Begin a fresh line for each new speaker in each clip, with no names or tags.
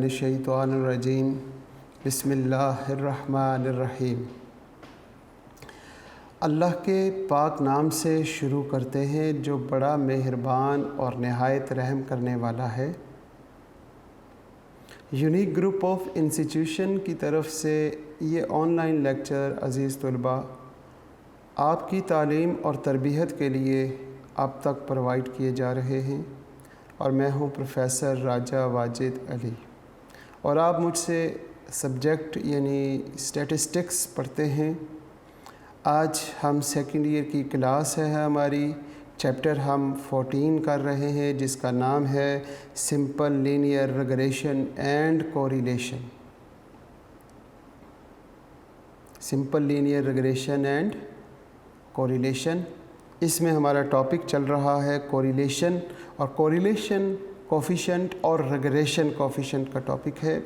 मिनश्शैतानिर्रजीम बिस्मिल्लाहिर्रहमानिर्रहीम। अल्लाह के पाक नाम से शुरू करते हैं जो बड़ा मेहरबान और नहायत रहम करने वाला है। यूनिक ग्रुप ऑफ इंस्टीट्यूशन की तरफ से ये ऑनलाइन लेक्चर अज़ीज़ तलबा आपकी तालीम और तरबियत के लिए आप तक प्रोवाइड किए जा रहे हैं और मैं हूं प्रोफेसर राजा वाजिद अली और आप मुझसे सब्जेक्ट यानी स्टैटिस्टिक्स पढ़ते हैं। आज हम सेकेंड ईयर की क्लास है हमारी, चैप्टर हम 14 कर रहे हैं जिसका नाम है simple linear regression and correlation. Simple linear regression and correlation, इसमें हमारा टॉपिक चल रहा है कोरिलेशन, और कोरिलेशन कोफिशेंट और रिग्रेशन कोफिशेंट का टॉपिक है।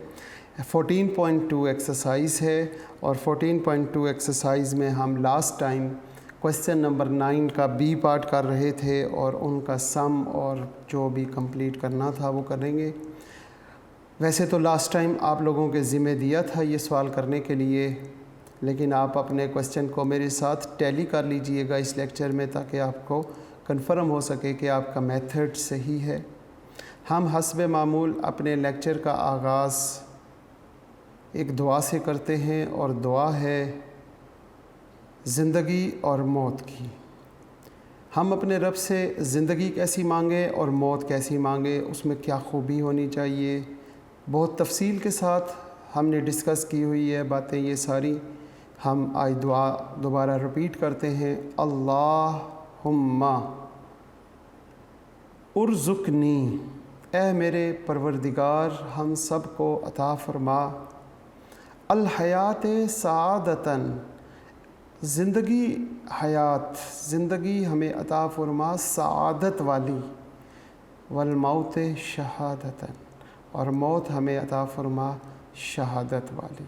14.2 एक्सरसाइज है और 14.2 एक्सरसाइज में हम लास्ट टाइम क्वेश्चन नंबर 9 का बी पार्ट कर रहे थे और उनका सम और जो भी कंप्लीट करना था वो करेंगे। वैसे तो लास्ट टाइम आप लोगों के ज़िम्मे दिया था ये सवाल करने के लिए, लेकिन आप अपने क्वेश्चन को मेरे साथ टैली कर लीजिएगा इस लेक्चर में ताकि आपको कंफर्म हो सके कि आपका मेथड सही है। हम हस्बे मामूल अपने लेक्चर का आगाज़ एक दुआ से करते हैं और दुआ है ज़िंदगी और मौत की। हम अपने रब से ज़िंदगी कैसी मांगे और मौत कैसी मांगे, उसमें क्या खूबी होनी चाहिए, बहुत तफसील के साथ हमने डिस्कस की हुई है बातें ये सारी। हम आज दुआ दोबारा रिपीट करते हैं। अल्लाहुम्मा उर्ज़ुक़नी, ए मेरे परवरदिगार हम सब को अता फरमा, अल हयात सआदतन, ज़िंदगी हयात, ज़िंदगी हमें अता फरमा सआदत वाली, वल मौत शहादतन, और मौत हमें अता फरमा शहादत वाली।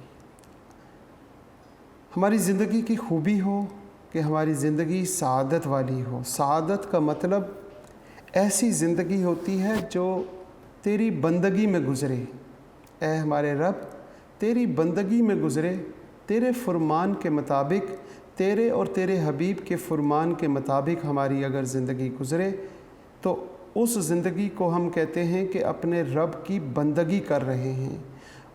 हमारी ज़िंदगी की खूबी हो कि हमारी ज़िंदगी सआदत वाली हो। सआदत का मतलब ऐसी ज़िंदगी होती है जो तेरी बंदगी में गुज़रे। ए हमारे रब, तेरी बंदगी में गुज़रे, तेरे फरमान के मुताबिक, तेरे और तेरे हबीब के फरमान के मुताबिक हमारी अगर ज़िंदगी गुज़रे तो उस ज़िंदगी को हम कहते हैं कि अपने रब की बंदगी कर रहे हैं।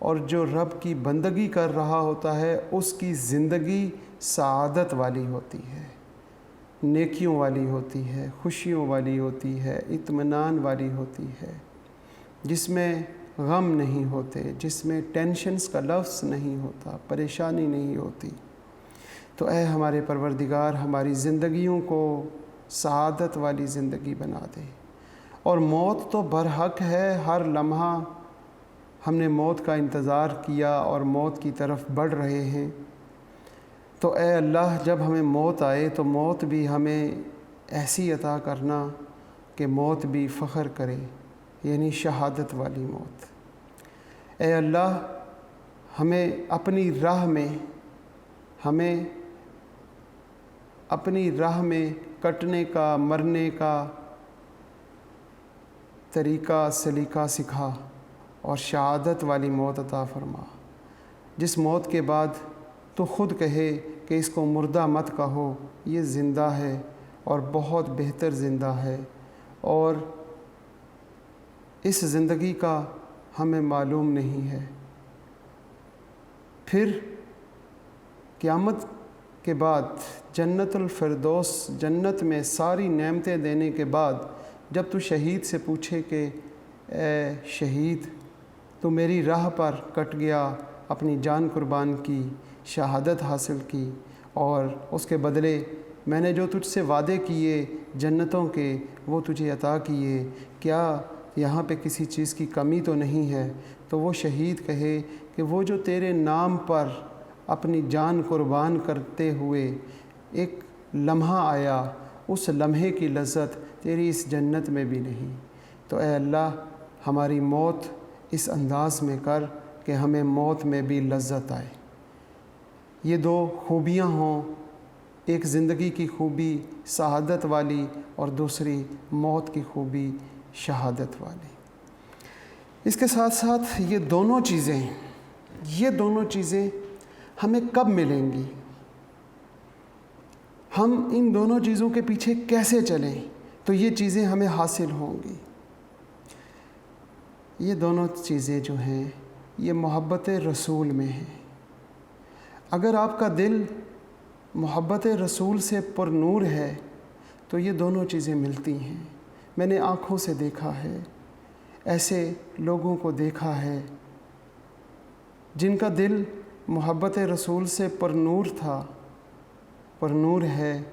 और जो रब की बंदगी कर रहा होता है उसकी ज़िंदगी सआदत वाली होती है, नेकियों वाली होती है, खुशियों वाली होती है, इत्मीनान वाली होती है, जिसमें गम नहीं होते, जिसमें टेंशन्स का लफ्ज़ नहीं होता, परेशानी नहीं होती। तो ऐ हमारे परवरदिगार हमारी ज़िंदगियों को सआदत वाली ज़िंदगी बना दे। और मौत तो बरहक है, हर लम्हा हमने मौत का इंतज़ार किया और मौत की तरफ बढ़ रहे हैं। तो ऐ अल्लाह जब हमें मौत आए तो मौत भी हमें ऐसी अता करना कि मौत भी फ़ख्र करे, यानी शहादत वाली मौत। ऐ अल्लाह हमें अपनी राह में कटने का, मरने का तरीक़ा सलीका सिखा और शहादत वाली मौत अता फरमा, जिस मौत के बाद तो ख़ुद कहे कि इसको मुर्दा मत कहो, ये ज़िंदा है और बहुत बेहतर ज़िंदा है, और इस ज़िंदगी का हमें मालूम नहीं है। फिर क़यामत के बाद जन्नतुल फिरदौस, जन्नत में सारी नेमतें देने के बाद जब तू शहीद से पूछे कि ए शहीद, तो मेरी राह पर कट गया, अपनी जान कुर्बान की, शहादत हासिल की, और उसके बदले मैंने जो तुझसे वादे किए जन्नतों के वो तुझे अता किए, क्या यहाँ पे किसी चीज़ की कमी तो नहीं है? तो वो शहीद कहे कि वो जो तेरे नाम पर अपनी जान कुर्बान करते हुए एक लम्हा आया, उस लम्हे की लज़्ज़त तेरी इस जन्नत में भी नहीं। तो ए अल्लाह हमारी मौत इस अंदाज़ में कर कि हमें मौत में भी लज़्ज़त आए। ये दो खूबियाँ हों, एक ज़िंदगी की खूबी शहादत वाली और दूसरी मौत की खूबी शहादत वाली। इसके साथ साथ ये दोनों चीज़ें हमें कब मिलेंगी, हम इन दोनों चीज़ों के पीछे कैसे चलें तो ये चीज़ें हमें हासिल होंगी। ये दोनों चीज़ें जो हैं ये मोहब्बत रसूल में हैं। अगर आपका दिल मोहब्बत रसूल से पुरनूर है तो ये दोनों चीज़ें मिलती हैं। मैंने आँखों से देखा है, ऐसे लोगों को देखा है जिनका दिल मोहब्बत रसूल से पुरनूर है।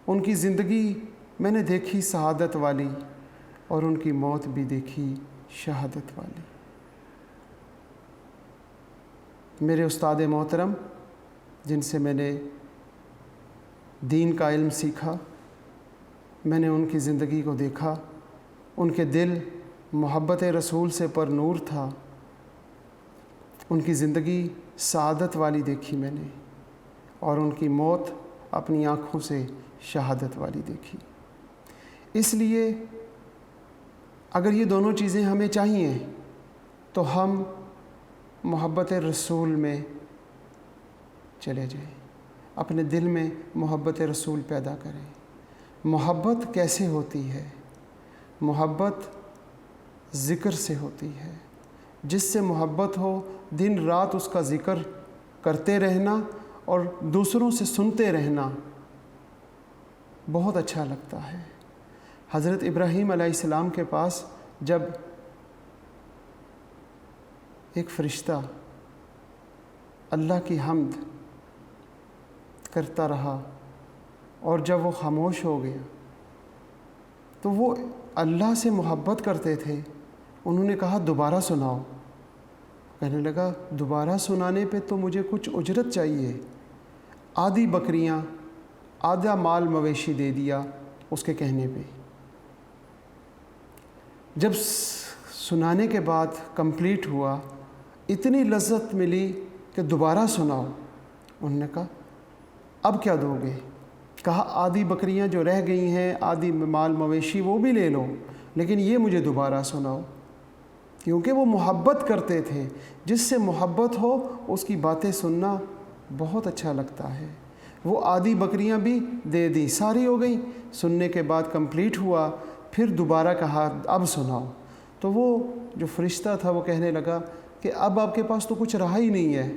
उनकी ज़िंदगी मैंने देखी सआदत वाली और उनकी मौत भी देखी शहादत वाली। मेरे उस्ताद मोहतरम जिनसे मैंने दीन का इल्म सीखा, मैंने उनकी ज़िंदगी को देखा, उनके दिल मोहब्बत रसूल से पुरनूर था, उनकी ज़िंदगी सआदत वाली देखी मैंने और उनकी मौत अपनी आँखों से शहादत वाली देखी। इसलिए अगर ये दोनों चीज़ें हमें चाहिए तो हम मोहब्बत रसूल में चले जाएं, अपने दिल में मोहब्बत रसूल पैदा करें। मोहब्बत कैसे होती है? मोहब्बत ज़िक्र से होती है। जिससे मोहब्बत हो दिन रात उसका ज़िक्र करते रहना और दूसरों से सुनते रहना बहुत अच्छा लगता है। हज़रत इब्राहीम अलैहिस्सलाम के पास जब एक फ़रिश्ता अल्लाह की हम्द करता रहा और जब वो खामोश हो गया तो वो अल्लाह से मोहब्बत करते थे। उन्होंने कहा दोबारा सुनाओ। कहने लगा दोबारा सुनाने पे तो मुझे कुछ उजरत चाहिए। आधी बकरियां, आधा माल मवेशी दे दिया उसके कहने पे। जब सुनाने के बाद कंप्लीट हुआ, इतनी लज्जत मिली कि दोबारा सुनाओ। उन्होंने कहा अब क्या दोगे? कहा आधी बकरियां जो रह गई हैं, आधी माल मवेशी वो भी ले लो, लेकिन ये मुझे दोबारा सुनाओ। क्योंकि वो मोहब्बत करते थे। जिससे मोहब्बत हो उसकी बातें सुनना बहुत अच्छा लगता है। वो आधी बकरियां भी दे दी, सारी हो गई। सुनने के बाद कंप्लीट हुआ, फिर दोबारा कहा अब सुनाओ। तो वो जो फरिश्ता था वो कहने लगा कि अब आपके पास तो कुछ रहा ही नहीं है।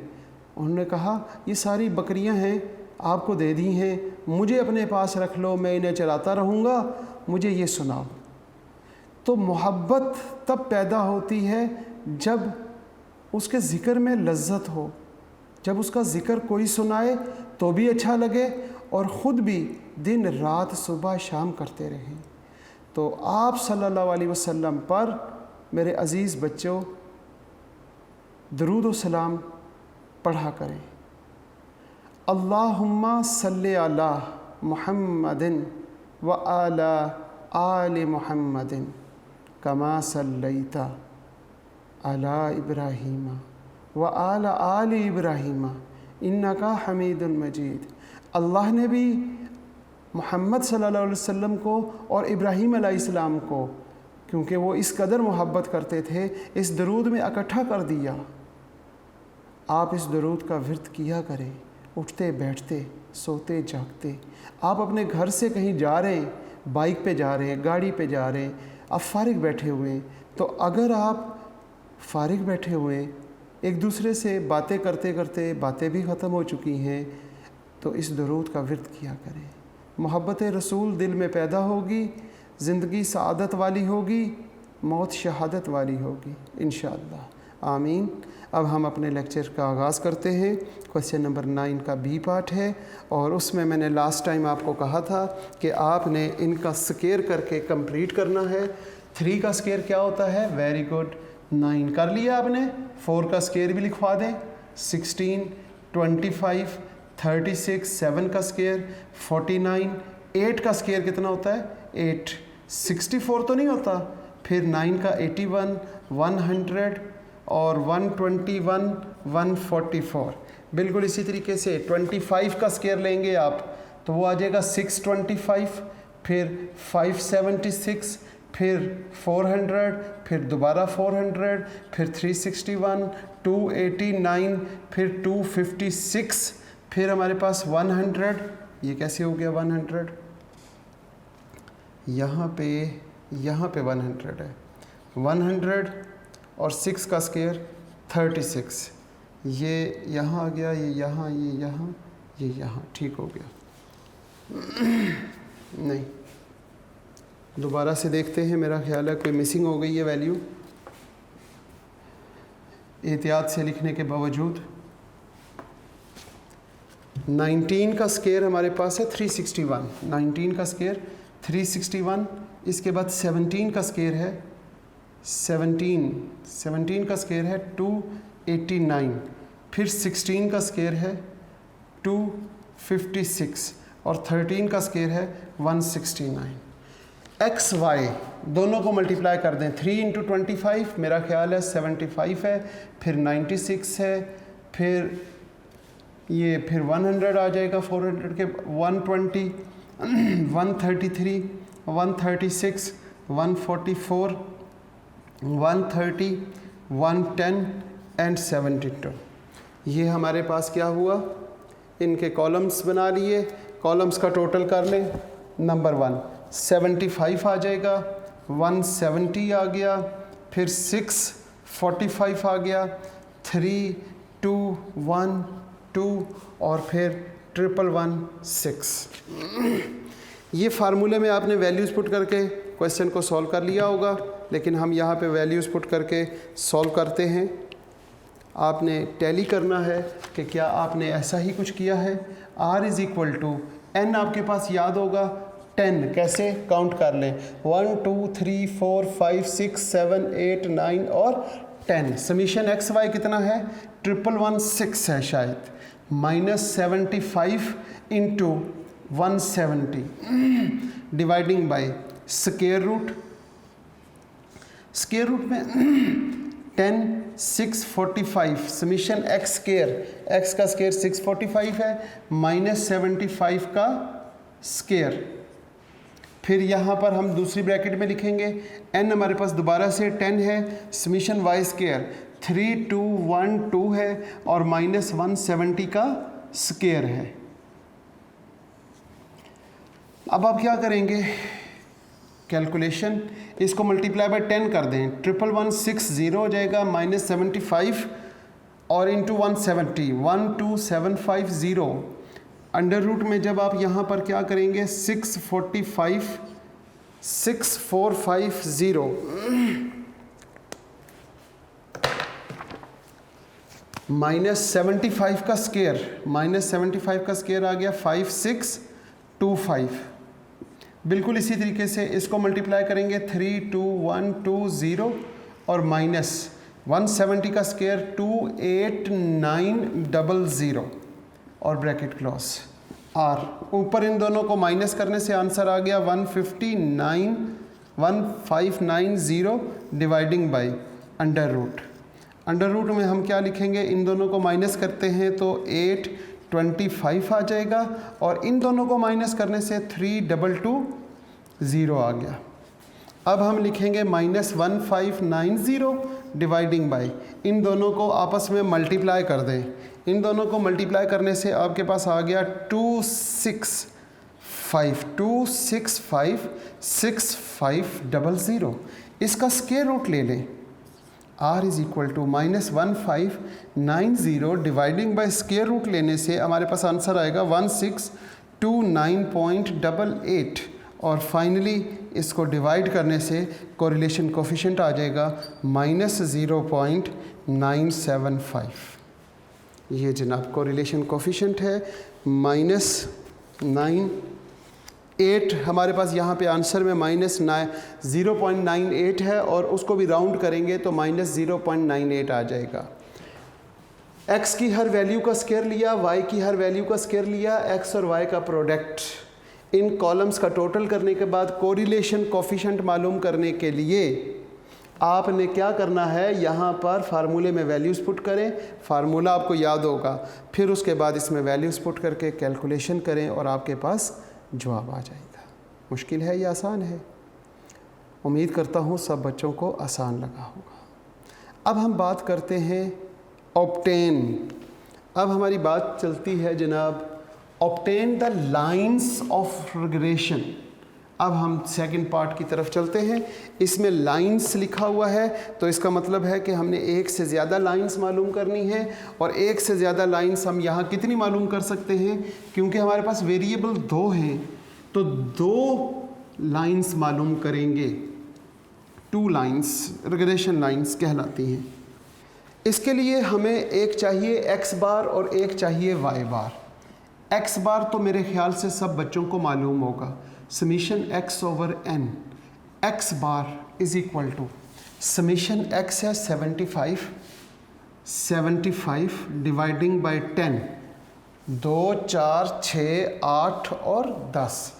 उन्होंने कहा ये सारी बकरियां हैं, आपको दे दी हैं, मुझे अपने पास रख लो, मैं इन्हें चलाता रहूँगा, मुझे ये सुनाओ। तो मोहब्बत तब पैदा होती है जब उसके ज़िक्र में लज्जत हो, जब उसका ज़िक्र कोई सुनाए तो भी अच्छा लगे और ख़ुद भी दिन रात सुबह शाम करते रहें। तो आप सल्लल्लाहु अलैहि वसल्लम पर मेरे अज़ीज़ बच्चों दरूद व सलाम पढ़ा करें। अल्लाहुम्मा सल्ले अला मुहम्मदिन व अला आले मुहम्मदिन कमा सल्लैता अला इब्राहीमा व अला आले इब्राहीमा इन्नका हमीदुन मजीद। अल्लाह ने भी मोहम्मद सल्लल्लाहु अलैहि वसल्लम को और इब्राहीम अलैहिस्सलाम को, क्योंकि वो इस कदर मोहब्बत करते थे, इस दरूद में इकट्ठा कर दिया। आप इस दरूद का विर्द किया करें, उठते बैठते, सोते जागते। आप अपने घर से कहीं जा रहे हैं, बाइक पे जा रहे हैं, गाड़ी पे जा रहे हैं, आप फारिग बैठे हुए हैं, तो अगर आप फारिग बैठे हुए हैं, एक दूसरे से बातें करते करते बातें भी ख़त्म हो चुकी हैं, तो इस दरूद का विर्द किया करें। मोहब्बत रसूल दिल में पैदा होगी, ज़िंदगी सआदत वाली होगी, मौत शहादत वाली होगी इंशाअल्लाह। आमीन। अब हम अपने लेक्चर का आगाज़ करते हैं। क्वेश्चन नंबर 9 का बी पार्ट है और उसमें मैंने लास्ट टाइम आपको कहा था कि आपने इनका स्केयर करके कंप्लीट करना है। 3 का स्केयर क्या होता है? वेरी गुड, 9 कर लिया आपने। 4 का स्केयर भी लिखवा दें, 16, 25, 36, 7 का स्केयर 49, 8 का स्केयर कितना होता है? 8, 64 तो नहीं होता। फिर 9 का 81, 100 और 121, 144। बिल्कुल इसी तरीके से 25 का स्केयर लेंगे आप तो वो आ जाएगा 625, फिर 576, फिर 400, फिर दोबारा 400, फिर 361, 289, फिर 256, फिर हमारे पास 100। ये कैसे हो गया 100? यहाँ पे 100 है, 100 और 6 का स्क्वायर 36। ये यहाँ आ गया, ये यहाँ, ये यहाँ, ये यहाँ, ठीक हो गया। नहीं, दोबारा से देखते हैं, मेरा ख्याल है कोई मिसिंग हो गई है वैल्यू एहतियात से लिखने के बावजूद। 19 का स्क्वायर हमारे पास है 361, 19 का स्क्वायर 361, इसके बाद 17 का स्क्वायर है 17 का स्क्वायर है 289, फिर 16 का स्क्वायर है 256 और 13 का स्क्वायर है 169। एक्स वाई दोनों को मल्टीप्लाई कर दें, 3 × 25 मेरा ख्याल है 75 है, फिर 96 है, फिर 100 आ जाएगा 400 के, 120, 133, 136, 144, 130, 110 एंड 72। ये हमारे पास क्या हुआ, इनके कॉलम्स बना लिए, कॉलम्स का टोटल कर लें। नंबर 1 75 आ जाएगा, 170 आ गया, फिर 645 आ गया, 3 2 1 2 और फिर 116। ये फार्मूले में आपने वैल्यूज़ पुट करके क्वेश्चन को सॉल्व कर लिया होगा, लेकिन हम यहाँ पे वैल्यूज़ पुट करके सॉल्व करते हैं। आपने टैली करना है कि क्या आपने ऐसा ही कुछ किया है। R = n आपके पास याद होगा 10, कैसे काउंट कर लें, 1 2 3 4 5 6 7 8 9 और 10। समीशन एक्स वाई कितना है, 116 है शायद, -75 × 170 डिवाइडिंग बाय स्क्वायर रूट में 10 645, समीशन एक्स स्क्वायर, एक्स का स्क्वायर 645 है, -75 का स्क्वायर। फिर यहाँ पर हम दूसरी ब्रैकेट में लिखेंगे, n हमारे पास दोबारा से 10 है, समीशन वाई स्क्वायर 3212 है और -170 का स्क्वायर है। अब आप क्या करेंगे, कैलकुलेशन, इसको मल्टीप्लाई बाय 10 कर दें, 1160 हो जाएगा, -75 और इंटू 170, 12750। अंडर रूट में जब आप यहाँ पर क्या करेंगे, 645 6450 -75 का स्क्वायर, -75 का स्क्वायर आ गया 5625। बिल्कुल इसी तरीके से इसको मल्टीप्लाई करेंगे, 32120 और -170 का स्क्वायर 28900 और ब्रैकेट क्लोज। R ऊपर इन दोनों को माइनस करने से आंसर आ गया 1590 dividing by under root. Under root में हम क्या लिखेंगे, इन दोनों को माइनस करते हैं तो 825 आ जाएगा और इन दोनों को माइनस करने से 3220 आ गया। अब हम लिखेंगे -1590 डिवाइडिंग बाय, इन दोनों को आपस में मल्टीप्लाई कर दें, इन दोनों को मल्टीप्लाई करने से आपके पास आ गया 265 6500। इसका स्क्वायर रूट ले लें, R = -1590 dividing by square root लेने से हमारे पास आंसर आएगा 1629.88 और फाइनली इसको डिवाइड करने से कोरिलेशन कोफिशिएंट आ जाएगा -0.975। ये जनाब कोरिलेशन कोफिशिएंट है -9.8। हमारे पास यहाँ पे आंसर में -0.98 है और उसको भी राउंड करेंगे तो -0.98 आ जाएगा। x की हर वैल्यू का स्क्वायर लिया, y की हर वैल्यू का स्क्वायर लिया, x और y का प्रोडक्ट, इन कॉलम्स का टोटल करने के बाद कोरिलेशन कोफिशिएंट मालूम करने के लिए आपने क्या करना है, यहाँ पर फार्मूले में वैल्यूज़ पुट करें, फार्मूला आपको याद होगा, फिर उसके बाद इसमें वैल्यूज़ पुट करके कैलकुलेशन करें और आपके पास जवाब आ जाएगा। मुश्किल है या आसान है? उम्मीद करता हूँ सब बच्चों को आसान लगा होगा। अब हम बात करते हैं ऑब्टेन। अब हमारी बात चलती है जनाब obtain the lines of regression. अब हम सेकंड पार्ट की तरफ चलते हैं। इसमें लाइंस लिखा हुआ है तो इसका मतलब है कि हमने एक से ज़्यादा लाइंस मालूम करनी है, और एक से ज़्यादा लाइंस हम यहाँ कितनी मालूम कर सकते हैं, क्योंकि हमारे पास वेरिएबल 2 हैं तो 2 लाइंस मालूम करेंगे। 2 लाइंस रिग्रेशन लाइंस कहलाती हैं। इसके लिए हमें एक चाहिए x बार और एक चाहिए y बार। x बार तो मेरे ख्याल से सब बच्चों को मालूम होगा, summation x over n। x bar is equal to summation x है 75 डिवाइडिंग बाय 10, 2 4 6 8 और 10।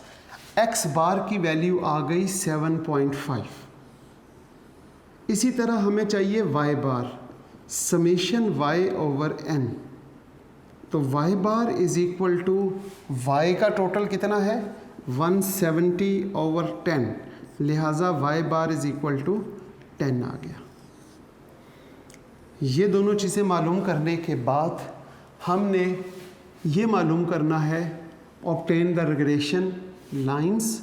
x बार की वैल्यू आ गई 7.5। इसी तरह हमें चाहिए y bar, summation y over n। तो y bar is equal to y का टोटल कितना है 170 ओवर 10, लिहाजा y bar is equal to 10 आ गया। ये दोनों चीज़ें मालूम करने के बाद हमने ये मालूम करना है obtain the regression lines.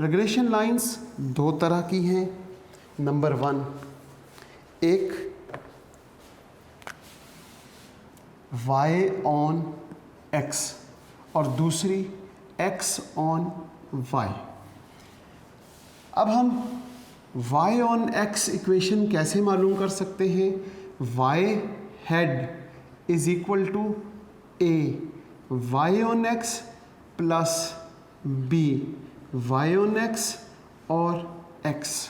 Regression lines 2 तरह की हैं। नंबर 1, एक y ऑन x और दूसरी x ऑन y। अब हम y ऑन x इक्वेशन कैसे मालूम कर सकते हैं? y head is equal to a y on x plus b y on x और x।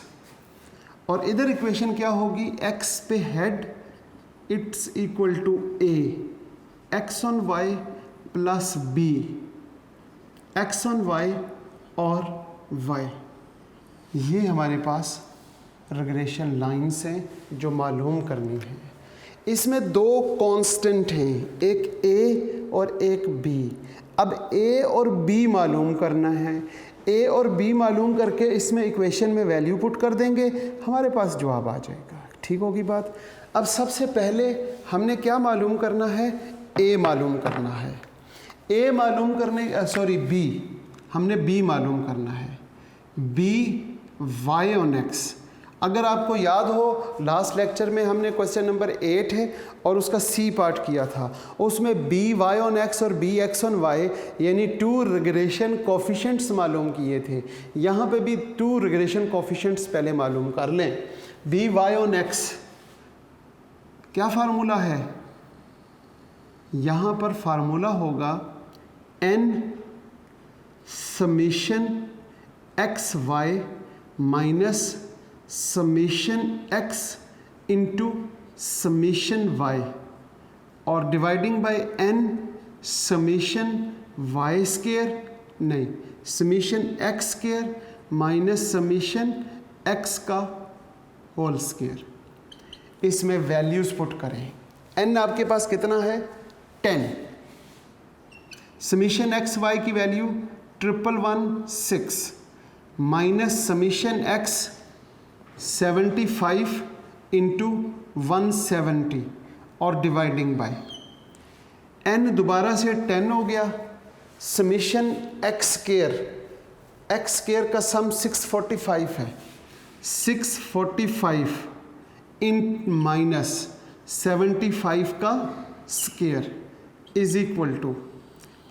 और इधर इक्वेशन क्या होगी? x पे head it's equal to a x on y plus b x on y और y। ये हमारे पास regression lines हैं जो मालूम करनी है। इसमें 2 कांस्टेंट हैं, एक a और एक b। अब a और b मालूम करना है। a और b मालूम करके इसमें इक्वेशन में वैल्यू पुट कर देंगे, हमारे पास जवाब आ जाएगा। ठीक होगी बात। अब सबसे पहले हमने क्या मालूम करना है? a मालूम करना है। a मालूम करने b, हमने b मालूम करना है। b y on x। अगर आपको याद हो लास्ट लेक्चर में हमने क्वेश्चन नंबर 8 है और उसका c पार्ट किया था, उसमें b y ऑन x और b x ऑन y यानी 2 रिग्रेशन कोफिशिएंट्स मालूम किए थे। यहाँ पे भी 2 रिग्रेशन कोफिशिएंट्स पहले मालूम कर लें। b y ऑन x क्या फार्मूला है? यहाँ पर फार्मूला होगा n summation x y minus summation x into summation y और dividing by n summation y square, नहीं summation x square minus summation x का होल स्क्वायर। इसमें वैल्यूज पुट करें। n आपके पास कितना है? 10। समीशन एक्स वाई की value 1116 minus summation x 75 into 170 और डिवाइडिंग बाय n दोबारा से 10 हो गया। समीशन x स्क्वायर का सम 645 है। 645 इन माइनस 75 का स्क्वायर इज इक्वल टू,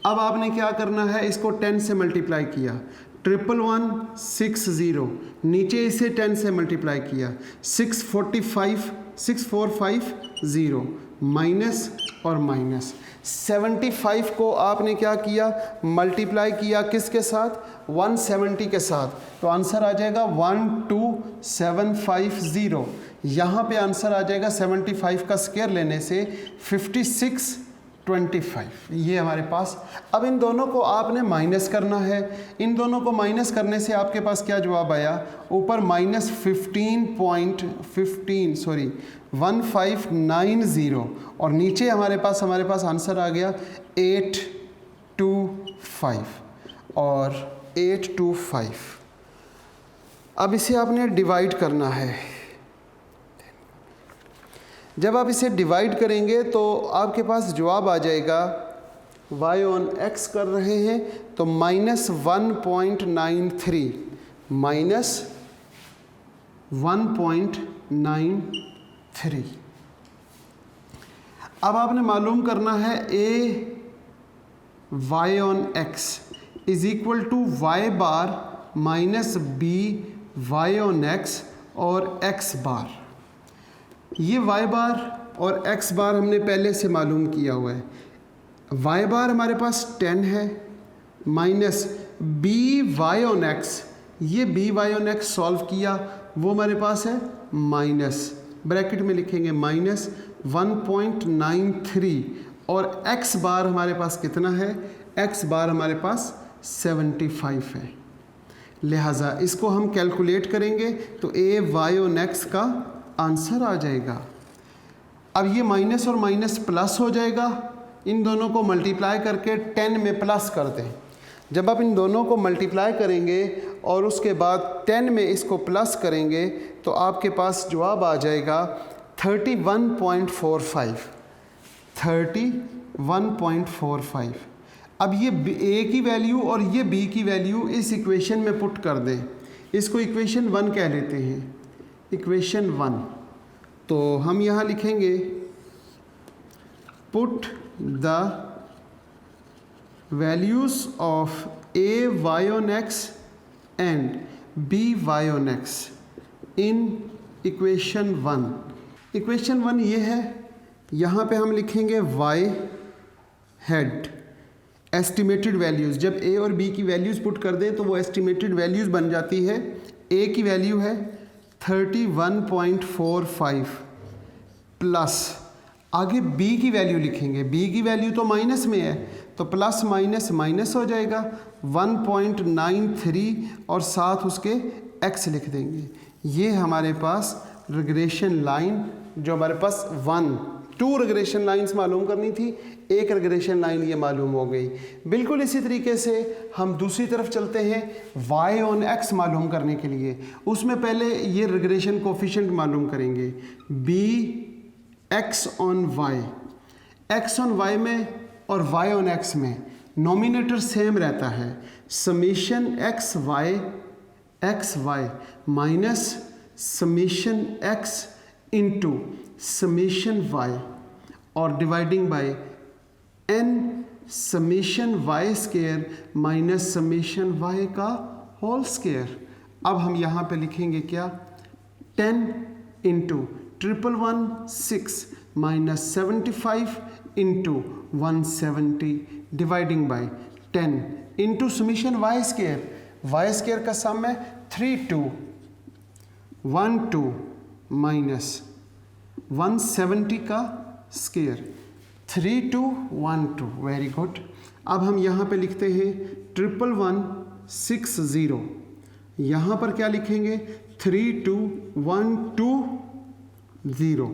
अब आपने क्या करना है, इसको 10 से मल्टीप्लाई किया, 1160, नीचे इसे 10 से मल्टीप्लाई किया, 6450 माइनस और माइनस 75 को आपने क्या किया, मल्टीप्लाई किया किसके साथ, 170 के साथ, तो आंसर आ जाएगा 12750। यहाँ पे आंसर आ जाएगा 75 का स्क्वायर लेने से 5625। ये हमारे पास। अब इन दोनों को आपने माइनस करना है। इन दोनों को माइनस करने से आपके पास क्या जवाब आया, ऊपर माइनस 1590 और नीचे हमारे पास आंसर आ गया 825 और 825। अब इसे आपने डिवाइड करना है। जब आप इसे डिवाइड करेंगे तो आपके पास जवाब आ जाएगा, y ऑन x कर रहे हैं तो -1.93 -1.93। अब आपने मालूम करना है a y on x is equal to y bar minus b y on x और x बार। ये y बार और x बार हमने पहले से मालूम किया हुआ है। y बार हमारे पास 10 है minus b y on x, ये b y on x solve किया वो हमारे पास है माइनस, ब्रैकेट में लिखेंगे माइनस 1.93 और x बार हमारे पास कितना है, x बार हमारे पास 75 है। लिहाजा इसको हम कैलकुलेट करेंगे तो a y ऑन x का आंसर आ जाएगा। अब ये माइनस और माइनस प्लस हो जाएगा, इन दोनों को मल्टीप्लाई करके 10 में प्लस कर दें। जब आप इन दोनों को मल्टीप्लाई करेंगे और उसके बाद 10 में इसको प्लस करेंगे तो आपके पास जवाब आ जाएगा 31.45। 31.45। अब ये a की वैल्यू और ये b की वैल्यू इस इक्वेशन में पुट कर दें, इसको इक्वेशन 1 कह लेते हैं, इक्वेशन 1। तो हम यहाँ लिखेंगे put the values of a y on x and b y on x in equation 1। Equation 1 ये है, यहाँ पे हम लिखेंगे y हेड एस्टिमेटेड वैल्यूज़। जब a और b की वैल्यूज़ पुट कर दें तो वो एस्टिमेटेड वैल्यूज़ बन जाती है। a की वैल्यू है 31.45 प्लस आगे b की वैल्यू लिखेंगे, b की वैल्यू तो माइनस में है तो प्लस माइनस माइनस हो जाएगा 1.93 और साथ उसके x लिख देंगे। ये हमारे पास रिग्रेशन लाइन जो हमारे पास 2 रिग्रेशन लाइंस मालूम करनी थी, एक रिग्रेशन लाइन ये मालूम हो गई। बिल्कुल इसी तरीके से हम दूसरी तरफ चलते हैं y ऑन x मालूम करने के लिए। उसमें पहले ये रिग्रेशन कोफिशिएंट मालूम करेंगे, b x ऑन y में और y ऑन x में नोमिनेटर सेम रहता है, summation x y minus summation x into summation y और dividing by n summation y square minus summation y का होल स्क्वायर। अब हम यहाँ पे लिखेंगे क्या, 10 into 1116 minus 75 into 170 dividing by 10 into summation y square का सम है 3212 माइनस 170 का स्क्वायर 3212। Very good. अब हम यहाँ पे लिखते हैं 1160, यहाँ पर क्या लिखेंगे 32120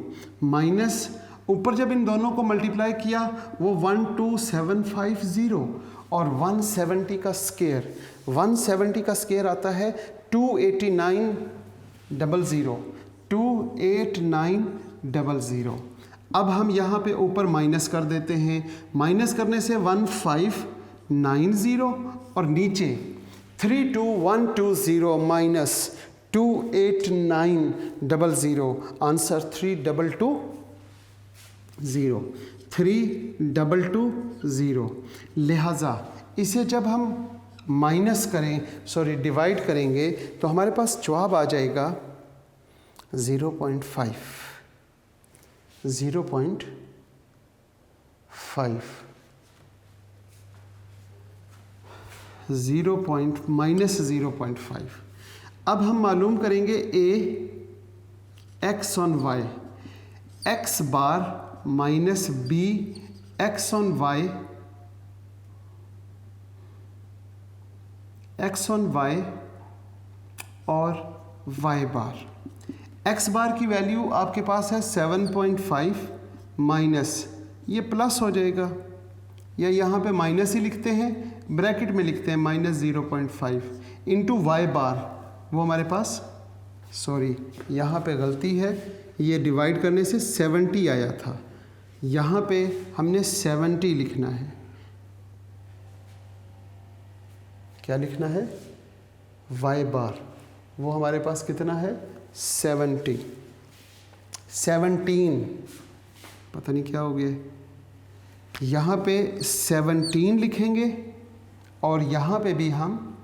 माइनस ऊपर जब इन दोनों को मल्टीप्लाई किया वो 12750 और 170 का स्क्वायर, 170 का स्क्वायर आता है 28900। अब हम यहाँ पे ऊपर माइनस कर देते हैं, माइनस करने से 1590 और नीचे 32120 माइनस 28900, आंसर 3220। लिहाजा इसे जब हम माइनस करें डिवाइड करेंगे तो हमारे पास जवाब आ जाएगा 0.5 -0.5। अब हम मालूम करेंगे a x on y, x bar minus b x on y, और y बार। x बार की वैल्यू आपके पास है 7.5 माइनस, ये प्लस हो जाएगा या यहाँ पे माइनस ही लिखते हैं, ब्रैकेट में लिखते हैं -0.5 इंटू y बार वो हमारे पास, सॉरी यहाँ पे गलती है, ये डिवाइड करने से 70 आया था, यहाँ पे हमने 70 लिखना है। क्या लिखना है? y बार, वो हमारे पास कितना है? 17, पता नहीं क्या हो गया, यहाँ पे 17 लिखेंगे और यहाँ पे भी हम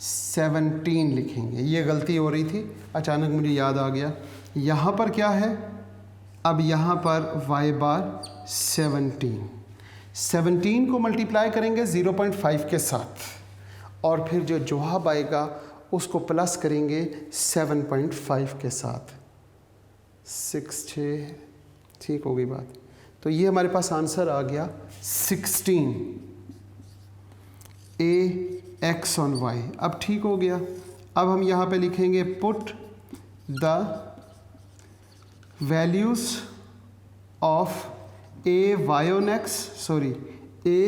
17 लिखेंगे। ये गलती हो रही थी, अचानक मुझे याद आ गया। यहाँ पर क्या है? अब यहाँ पर y बार 17 को मल्टीप्लाई करेंगे 0.5 के साथ और फिर जो जवाब आएगा उसको प्लस करेंगे 7.5 के साथ। 6 6 ठीक हो गई बात। तो ये हमारे पास आंसर आ गया 16 ax on y। अब ठीक हो गया। अब हम यहाँ पे लिखेंगे put the values of a y on x, sorry a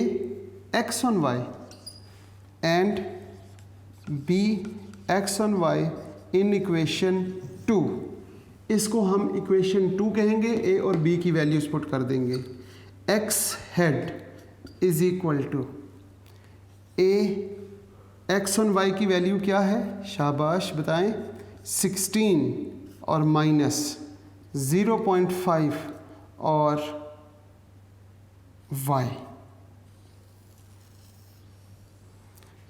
x on y and b x on y in equation 2। इसको हम इक्वेशन 2 कहेंगे, a और b की वैल्यूज पुट कर देंगे। x head is equal to a x on y की value क्या है? शाबाश बताएं। 16 और माइनस 0.5 और y।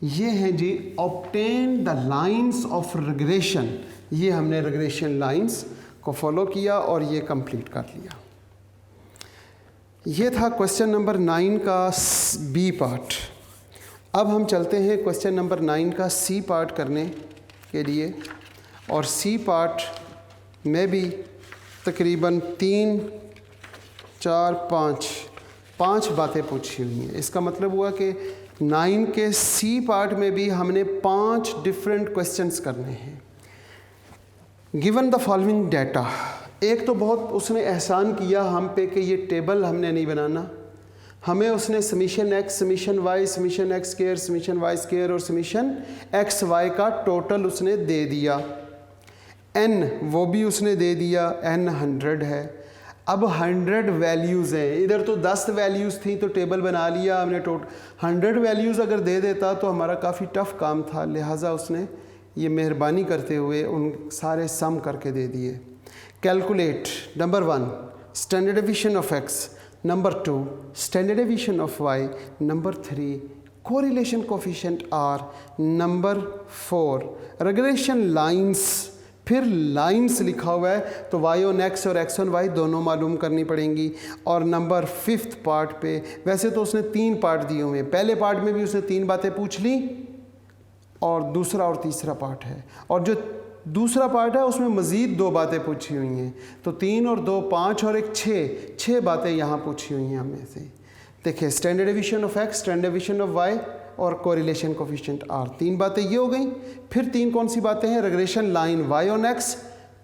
ये है जी obtain the lines of regression. ये हमने रिग्रेशन लाइंस को फॉलो किया और ये कंप्लीट कर लिया। ये था क्वेश्चन नंबर 9 का बी पार्ट। अब हम चलते हैं क्वेश्चन नंबर 9 का सी पार्ट करने के लिए। और सी पार्ट में भी तकरीबन 3 4 5 बातें पूछी हुई हैं। इसका मतलब हुआ कि 9 के सी पार्ट में भी हमने 5 डिफरेंट क्वेश्चंस करने हैं। Given the following data. एक तो बहुत उसने एहसान किया हम पे कि ये टेबल हमने नहीं बनाना, हमें उसने summation x, summation y, summation x square, summation y square और समीशन एक्स वाई का टोटल उसने दे दिया। एन वो भी उसने दे दिया, एन 100 है। अब 100 वैल्यूज़ हैं, इधर तो 10 वैल्यूज़ थी तो टेबल बना लिया हमने। 100 वैल्यूज़ अगर दे देता तो हमारा काफ़ी टफ काम था, लिहाजा उसने ये मेहरबानी करते हुए उन सारे सम करके दे दिए। Calculate number 1 standard deviation of x, number 2 standard deviation of y, number 3 correlation coefficient r, number 4 regression lines. फिर लाइंस लिखा हुआ है तो y ऑन x और x ऑन y दोनों मालूम करनी पड़ेंगी। और नंबर 5th पार्ट पे वैसे तो उसने 3 पार्ट दिए हुए हैं, पहले पार्ट में भी उसने 3 बातें पूछ ली और दूसरा और तीसरा पार्ट है, और जो दूसरा पार्ट है उसमें मज़ीद 2 बातें पूछी हुई हैं। तो 3 और 2 5 और 1 6 बातें यहाँ पूछी हुई हैं हमें से। देखिए standard deviation of x, standard deviation of y और कोरिलेशन कोफिशिएंट आर, 3 बातें ये हो गई। फिर 3 कौन सी बातें हैं? Regression line y on x,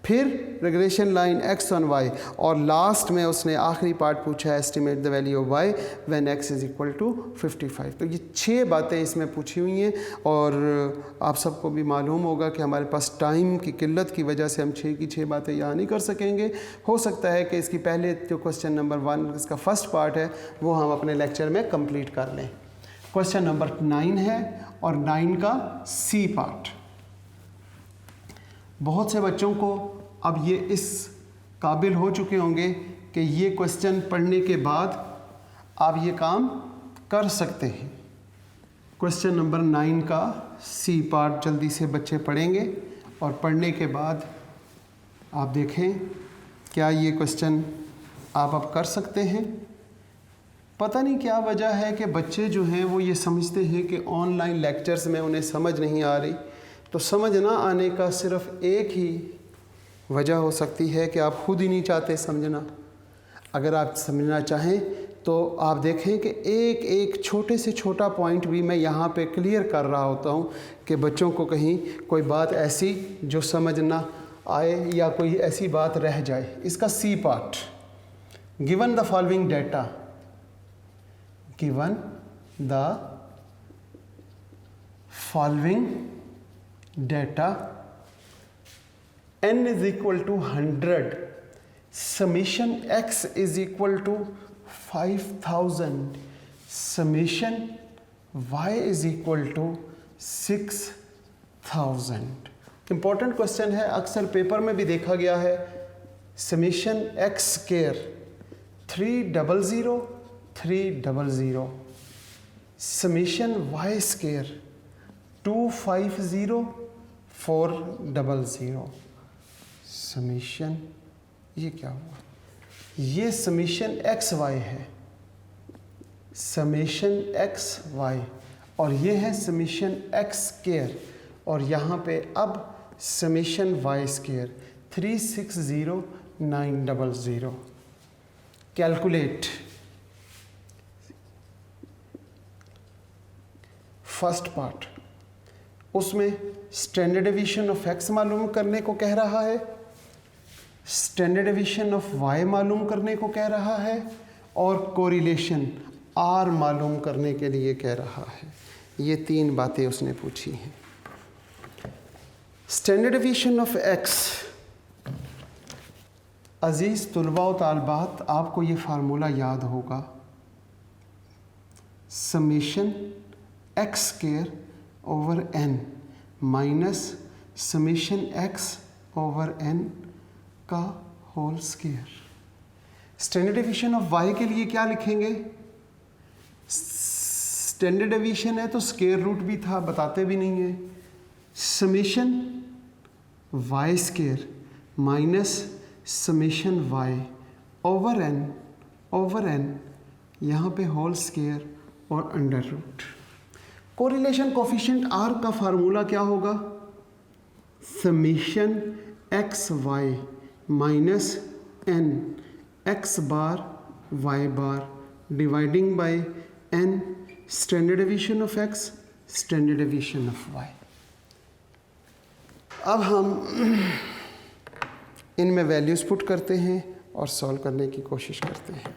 फिर regression line x on y, और लास्ट में उसने आखिरी पार्ट पूछा है estimate the value of y when x is equal to 55। तो ये 6 बातें इसमें पूछी हुई हैं। और आप सबको भी मालूम होगा कि हमारे पास टाइम की किल्लत की वजह से हम 6 की 6 बातें यहाँ नहीं कर सकेंगे। हो सकता है कि इसकी पहले जो क्वेश्चन नंबर 1 इसका फर्स्ट पार्ट है वो हम अपने लेक्चर में कंप्लीट कर लें। क्वेश्चन नंबर 9 है और 9 का सी पार्ट। बहुत से बच्चों को अब ये इस काबिल हो चुके होंगे कि ये क्वेश्चन पढ़ने के बाद आप ये काम कर सकते हैं। क्वेश्चन नंबर 9 का सी पार्ट जल्दी से बच्चे पढ़ेंगे और पढ़ने के बाद आप देखें क्या ये क्वेश्चन आप अब कर सकते हैं। पता नहीं क्या वजह है कि बच्चे जो हैं वो ये समझते हैं कि ऑनलाइन लेक्चर्स में उन्हें समझ नहीं आ रही। तो समझ ना आने का सिर्फ एक ही वजह हो सकती है कि आप खुद ही नहीं चाहते समझना। अगर आप समझना चाहें तो आप देखें कि एक एक छोटे से छोटा पॉइंट भी मैं यहाँ पे क्लियर कर रहा होता हूँ कि बच्चों को कहीं कोई बात ऐसी जो समझ ना आए या कोई ऐसी बात रह जाए। इसका C part, given the following data, given the following data n is equal to 100, summation x is equal to 5000, summation y is equal to 6000। Important question है, अक्सर पेपर में भी देखा गया है। Summation x square 300 300, summation y square 250 400, summation, ये क्या हुआ, ये समीशन एक्स वाई है, समीशन एक्स वाई, और ये है समीशन एक्स स्क्वायर, और यहाँ पे अब summation y square 360900। Calculate. First part, उसमें स्टैंडर्ड डेविएशन ऑफ एक्स मालूम करने को कह रहा है, स्टैंडर्ड डेविएशन ऑफ वाई मालूम करने को कह रहा है, और कोरिलेशन आर मालूम करने के लिए कह रहा है। ये तीन बातें उसने पूछी हैं। स्टैंडर्ड डेविएशन ऑफ एक्स, अजीज़ तुलबा व तालबात, आपको ये फार्मूला याद होगा, summation x square over n minus summation x over n का whole square. Standard deviation of y के लिए क्या लिखेंगे? स्टैंडर्ड डेविएशन है तो स्क्वायर रूट भी था, बताते भी नहीं है। Summation y square minus summation y over n यहाँ पे होल स्क्वायर और under root. Correlation coefficient r का फार्मूला क्या होगा? Summation x y minus n x bar y bar dividing by n standard deviation of x, standard deviation of y. अब हम इनमें values put करते हैं और सॉल्व करने की कोशिश करते हैं।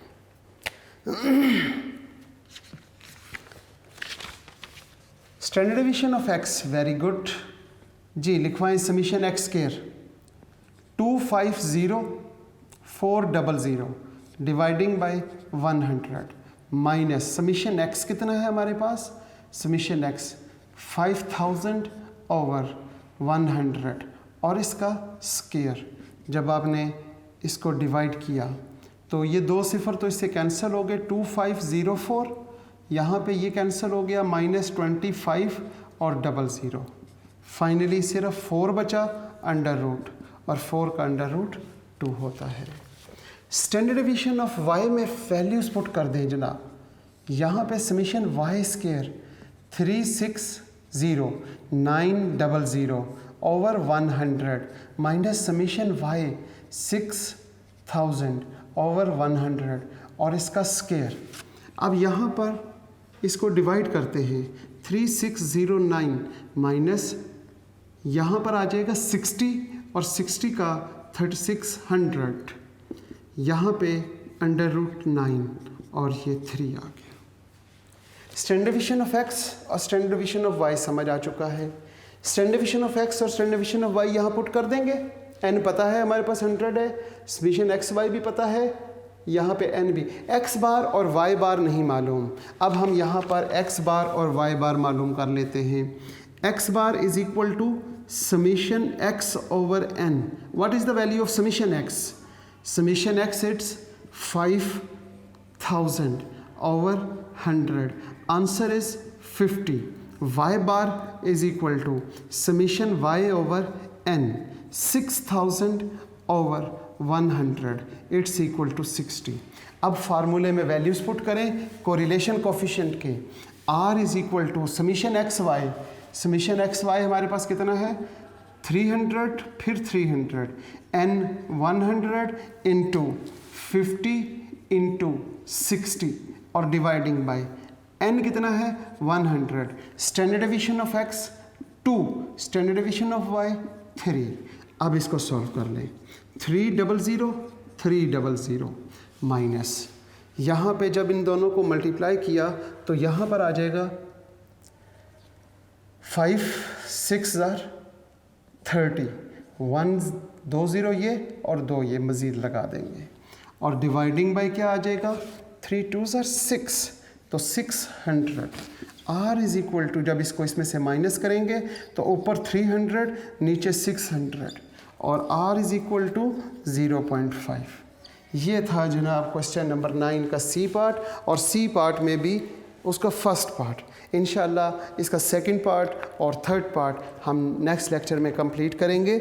Standard deviation of x, very good जी, लिखवाएं summation x square 250400 dividing by 100 minus summation x कितना है हमारे पास? समीशन एक्स 5000 ओवर 100 और इसका स्क्वायर। जब आपने इसको डिवाइड किया तो ये दो सिफर तो इससे कैंसिल हो गए, 2504, यहाँ पे ये कैंसिल हो गया, -25 और 00, फाइनली सिर्फ 4 बचा अंडर रूट, और 4 का अंडर रूट 2 होता है। स्टैंडर्ड डेविएशन ऑफ वाई में वैल्यूज पुट कर दें जनाब। यहाँ पे summation y square 360900 over 100 minus summation y 6000 over 100 और इसका स्क्वायर। अब यहाँ पर इसको डिवाइड करते हैं, 3609 माइनस यहाँ पर आ जाएगा 60 और 60 का 3600, यहाँ पे अंडर रूट 9 और ये 3 आ गया। स्टैंडर्ड डेविएशन ऑफ एक्स और स्टैंडर्ड डेविएशन ऑफ वाई समझ आ चुका है। स्टैंडर्ड डेविएशन ऑफ एक्स और स्टैंडर्ड डेविएशन ऑफ वाई यहाँ पुट कर देंगे। एन पता है हमारे पास 100 है, समीशन एक्स वाई भी पता है, यहाँ पे एन भी। एक्स बार और वाई बार नहीं मालूम, अब हम यहाँ पर एक्स बार और वाई बार मालूम कर लेते हैं। X bar is equal to summation x over n. What is the value of summation x? Summation x it's 5000 over 100, answer is 50। Y bar is equal to summation y over n 6000 over 100, it's equal to 60। अब फार्मूले में values put करें correlation coefficient के। R is equal to summation x y, summation x y हमारे पास कितना है? 300 फिर 300 एन 100 इंटू 50 इंटू 60 और डिवाइडिंग बाय एन कितना है? 100। Standard deviation of x 2, standard deviation of y 3। अब इसको सॉल्व कर लें। 300 300 माइनस यहाँ पे जब इन दोनों को मल्टीप्लाई किया तो यहाँ पर आ जाएगा 5 6 30, 1 2 ज़ीरो ये और 2 ये मज़ीद लगा देंगे और डिवाइडिंग बाय क्या आ जाएगा, 3 2s are 6, तो 600। r इज़ इक्वल टू, जब इसको इसमें से माइनस करेंगे तो ऊपर 300 नीचे 600 और r इज़ इक्वल टू 0.5। ये था जनाब क्वेश्चन नंबर 9 का सी पार्ट, और सी पार्ट में भी उसका फर्स्ट पार्ट। इंशाल्लाह इसका सेकंड पार्ट और थर्ड पार्ट हम नेक्स्ट लेक्चर में कंप्लीट करेंगे,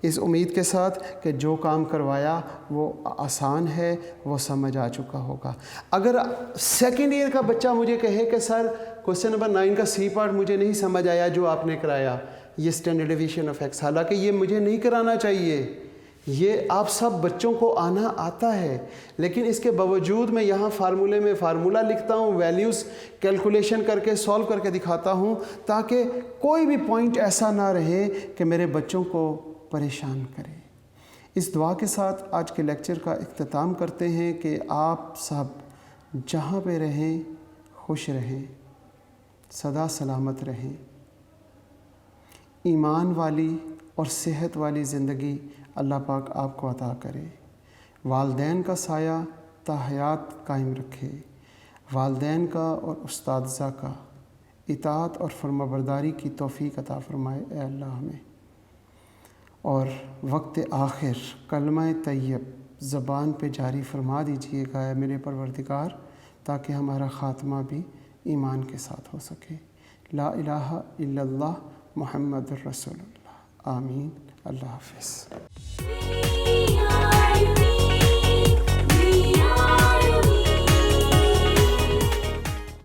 इस उम्मीद के साथ कि जो काम करवाया वो आसान है, वो समझ आ चुका होगा। अगर सेकंड ईयर का बच्चा मुझे कहे कि सर क्वेश्चन नंबर 9 का सी पार्ट मुझे नहीं समझ आया जो आपने कराया, ये स्टैंडर्ड डेविएशन ऑफ एक्स, हालांकि ये मुझे नहीं कराना चाहिए, ये आप सब बच्चों को आना आता है, लेकिन इसके बावजूद मैं यहाँ फार्मूले में फार्मूला लिखता हूँ, वैल्यूज़ कैलकुलेशन करके सॉल्व करके दिखाता हूँ, ताकि कोई भी पॉइंट ऐसा ना रहे कि मेरे बच्चों को परेशान करे। इस दुआ के साथ आज के लेक्चर का इख्तिताम करते हैं कि आप सब जहाँ पे रहें खुश रहें, सदा सलामत रहें, ईमान वाली और सेहत वाली ज़िंदगी अल्लाह पाक आपको अता करे, वालदैन का साया ताहयात कायम रखे, वालदैन का और उस्तादज़ा का इताअत और फरमाबरदारी की तौफ़ीक अता फ़रमाए ए अल्लाह हमें, और वक्त आखिर कलमा तैयब ज़बान पे जारी फरमा दीजिएगा मेरे परवरदिगार, ताकि हमारा ख़ात्मा भी ईमान के साथ हो सके। ला इलाहा इल्लल्लाह मुहम्मदुर रसूलुल्लाह। आमीन। अल्लाह हाफ़िज़।